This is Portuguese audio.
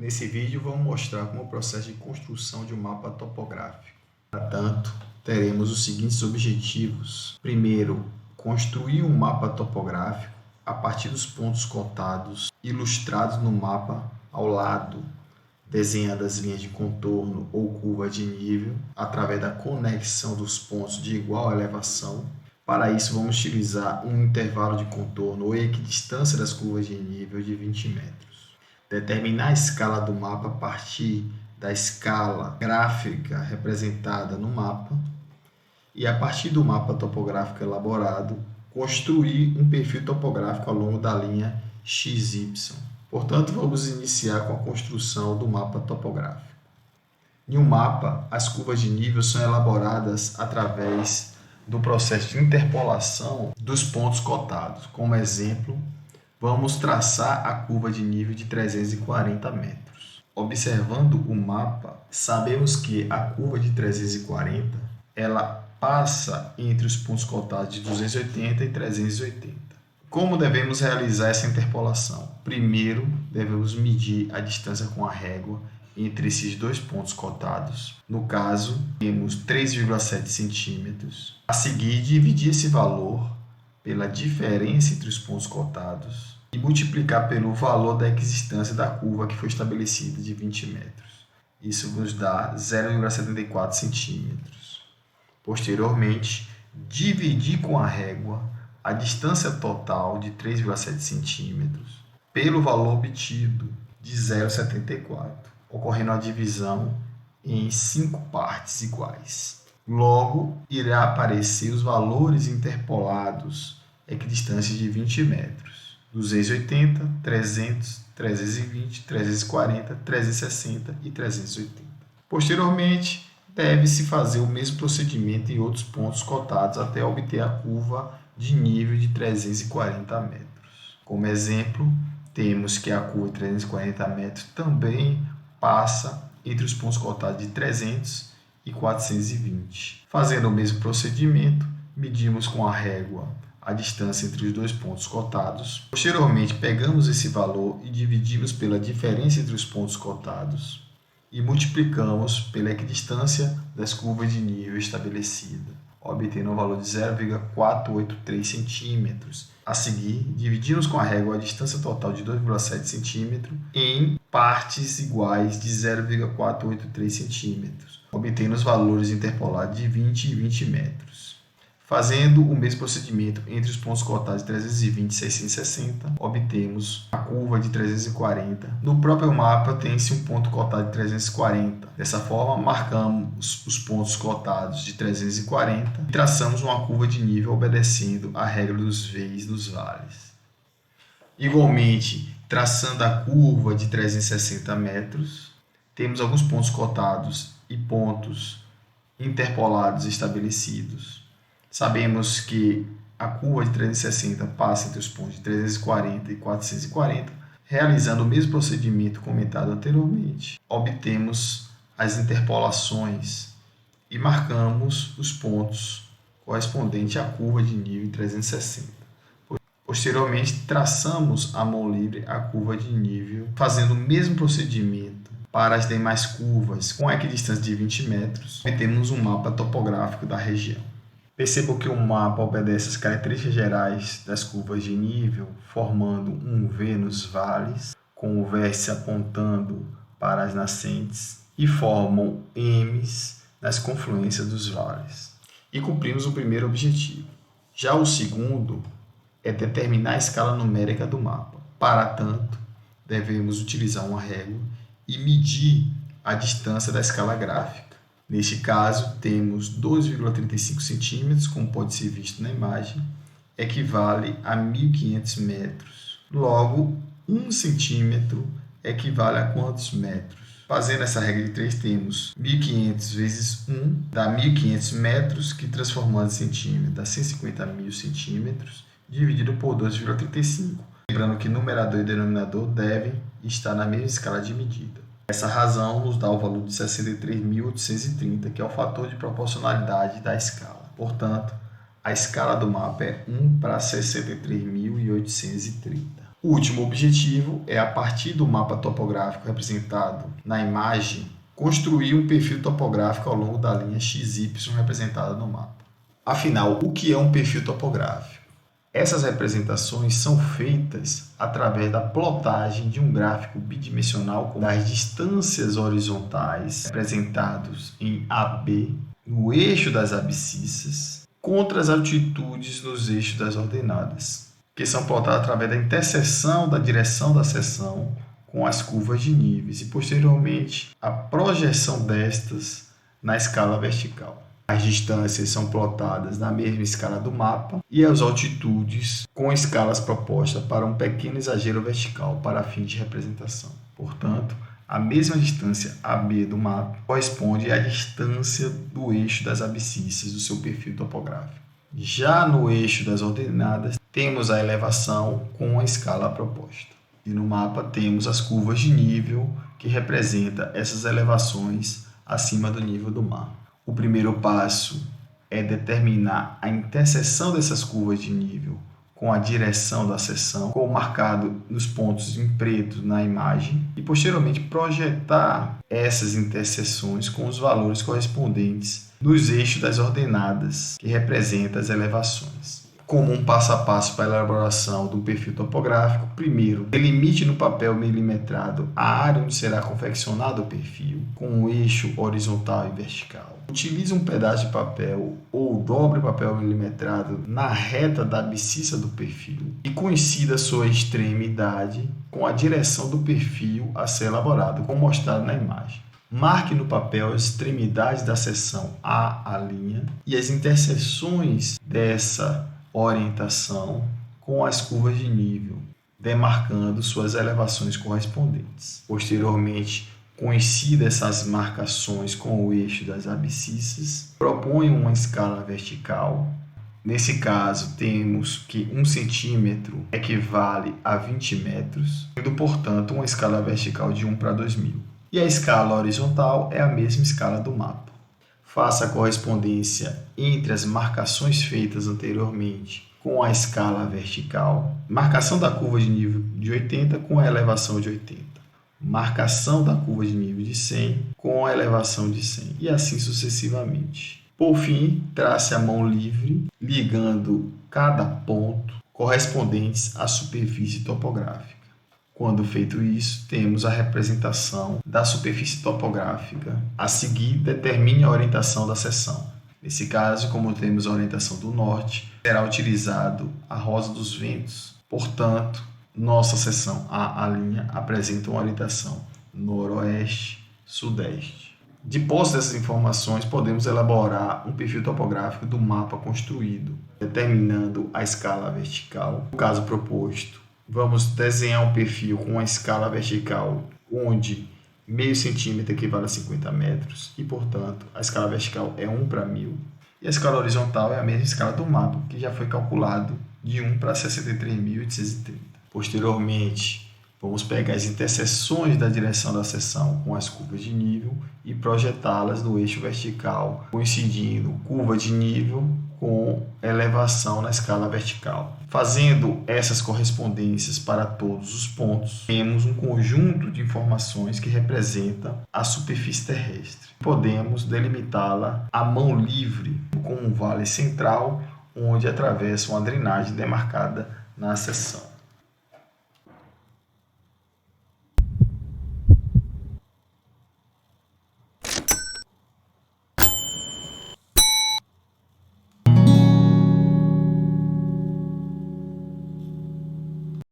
Nesse vídeo vamos mostrar como é o processo de construção de um mapa topográfico. Portanto, teremos os seguintes objetivos. Primeiro, construir um mapa topográfico a partir dos pontos cotados ilustrados no mapa ao lado, desenhando as linhas de contorno ou curva de nível através da conexão dos pontos de igual elevação. Para isso, vamos utilizar um intervalo de contorno ou equidistância das curvas de nível de 20 metros. Determinar a escala do mapa a partir da escala gráfica representada no mapa e, a partir do mapa topográfico elaborado, construir um perfil topográfico ao longo da linha XY. Portanto, vamos iniciar com a construção do mapa topográfico. Em um mapa, as curvas de nível são elaboradas através do processo de interpolação dos pontos cotados. Como exemplo, vamos traçar a curva de nível de 340 metros. Observando o mapa, sabemos que a curva de 340 ela passa entre os pontos cotados de 280 e 380. Como devemos realizar essa interpolação? Primeiro, devemos medir a distância com a régua entre esses dois pontos cotados. No caso, temos 3,7 centímetros. A seguir, dividir esse valor pela diferença entre os pontos cotados e multiplicar pelo valor da equidistância da curva que foi estabelecida de 20 metros. Isso nos dá 0,74 centímetros. Posteriormente, dividir com a régua a distância total de 3,7 centímetros pelo valor obtido de 0,74, ocorrendo a divisão em 5 partes iguais. Logo, irá aparecer os valores interpolados equidistâncias de 20 metros, 280, 300, 320, 340, 360 e 380. Posteriormente, deve-se fazer o mesmo procedimento em outros pontos cotados até obter a curva de nível de 340 metros. Como exemplo, temos que a curva de 340 metros também passa entre os pontos cotados de 300 e 420. Fazendo o mesmo procedimento, medimos com a régua a distância entre os dois pontos cotados. Posteriormente, pegamos esse valor e dividimos pela diferença entre os pontos cotados e multiplicamos pela equidistância das curvas de nível estabelecida, obtendo um valor de 0,483 centímetros. A seguir, dividimos com a régua a distância total de 2,7 centímetros em partes iguais de 0,483 centímetros, obtendo os valores interpolados de 20 e 20 metros. Fazendo o mesmo procedimento entre os pontos cotados de 320 e 660, obtemos a curva de 340. No próprio mapa tem-se um ponto cotado de 340. Dessa forma, marcamos os pontos cotados de 340 e traçamos uma curva de nível obedecendo a regra dos veios dos vales. Igualmente, traçando a curva de 360 metros, temos alguns pontos cotados e pontos interpolados estabelecidos. Sabemos que a curva de 360 passa entre os pontos de 340 e 440. Realizando o mesmo procedimento comentado anteriormente, obtemos as interpolações e marcamos os pontos correspondentes à curva de nível 360. Posteriormente, traçamos à mão livre a curva de nível, fazendo o mesmo procedimento para as demais curvas com a equidistância de 20 metros. Obtemos um mapa topográfico da região. Perceba que o mapa obedece às características gerais das curvas de nível, formando um V nos vales, com o vértice apontando para as nascentes, e formam M's nas confluências dos vales. E cumprimos o primeiro objetivo. Já o segundo é determinar a escala numérica do mapa. Para tanto, devemos utilizar uma régua e medir a distância da escala gráfica. Neste caso, temos 2,35 centímetros, como pode ser visto na imagem, equivale a 1.500 metros. Logo, 1 centímetro equivale a quantos metros? Fazendo essa regra de 3, temos 1.500 vezes 1, dá 1.500 metros, que transformando em centímetros dá 150.000 centímetros, dividido por 2,35. Lembrando que numerador e denominador devem estar na mesma escala de medida. Essa razão nos dá o valor de 63.830, que é o fator de proporcionalidade da escala. Portanto, a escala do mapa é 1 para 63.830. O último objetivo é, a partir do mapa topográfico representado na imagem, construir um perfil topográfico ao longo da linha XY representada no mapa. Afinal, o que é um perfil topográfico? Essas representações são feitas através da plotagem de um gráfico bidimensional com as distâncias horizontais representados em AB no eixo das abscissas contra as altitudes nos eixos das ordenadas, que são plotadas através da interseção da direção da seção com as curvas de níveis e, posteriormente, a projeção destas na escala vertical. As distâncias são plotadas na mesma escala do mapa e as altitudes com escalas propostas para um pequeno exagero vertical para fim de representação. Portanto, a mesma distância AB do mapa corresponde à distância do eixo das abscissas do seu perfil topográfico. Já no eixo das ordenadas, temos a elevação com a escala proposta. E no mapa temos as curvas de nível, que representa essas elevações acima do nível do mar. O primeiro passo é determinar a interseção dessas curvas de nível com a direção da seção, como marcado nos pontos em preto na imagem, e posteriormente projetar essas interseções com os valores correspondentes nos eixos das ordenadas, que representam as elevações. Como um passo a passo para a elaboração do perfil topográfico, primeiro, delimite no papel milimetrado a área onde será confeccionado o perfil, com um eixo horizontal e vertical. Utilize um pedaço de papel ou dobre o papel milimetrado na reta da abscissa do perfil e coincida sua extremidade com a direção do perfil a ser elaborado, como mostrado na imagem. Marque no papel as extremidades da seção A linha e as interseções dessa orientação com as curvas de nível, demarcando suas elevações correspondentes. Posteriormente, coincida essas marcações com o eixo das abscissas, propõe uma escala vertical. Nesse caso, temos que 1 centímetro equivale a 20 metros, sendo, portanto, uma escala vertical de 1 para 2000. E a escala horizontal é a mesma escala do mapa. Faça a correspondência entre as marcações feitas anteriormente com a escala vertical, marcação da curva de nível de 80 com a elevação de 80, marcação da curva de nível de 100 com a elevação de 100 e assim sucessivamente. Por fim, trace a mão livre, ligando cada ponto correspondentes à superfície topográfica. Quando feito isso, temos a representação da superfície topográfica. A seguir, determine a orientação da seção. Nesse caso, como temos a orientação do norte, será utilizado a rosa dos ventos. Portanto, nossa seção A linha apresenta uma orientação noroeste-sudeste. De posse dessas informações, podemos elaborar um perfil topográfico do mapa construído, determinando a escala vertical. No caso proposto, vamos desenhar um perfil com uma escala vertical onde meio centímetro equivale a 50 metros e, portanto, a escala vertical é 1 para 1000. E a escala horizontal é a mesma escala do mapa, que já foi calculado de 1 para 63.830. Posteriormente, vamos pegar as interseções da direção da seção com as curvas de nível e projetá-las no eixo vertical, coincidindo curva de nível com elevação na escala vertical. Fazendo essas correspondências para todos os pontos, temos um conjunto de informações que representa a superfície terrestre. Podemos delimitá-la à mão livre, com um vale central, onde atravessa uma drenagem demarcada na seção.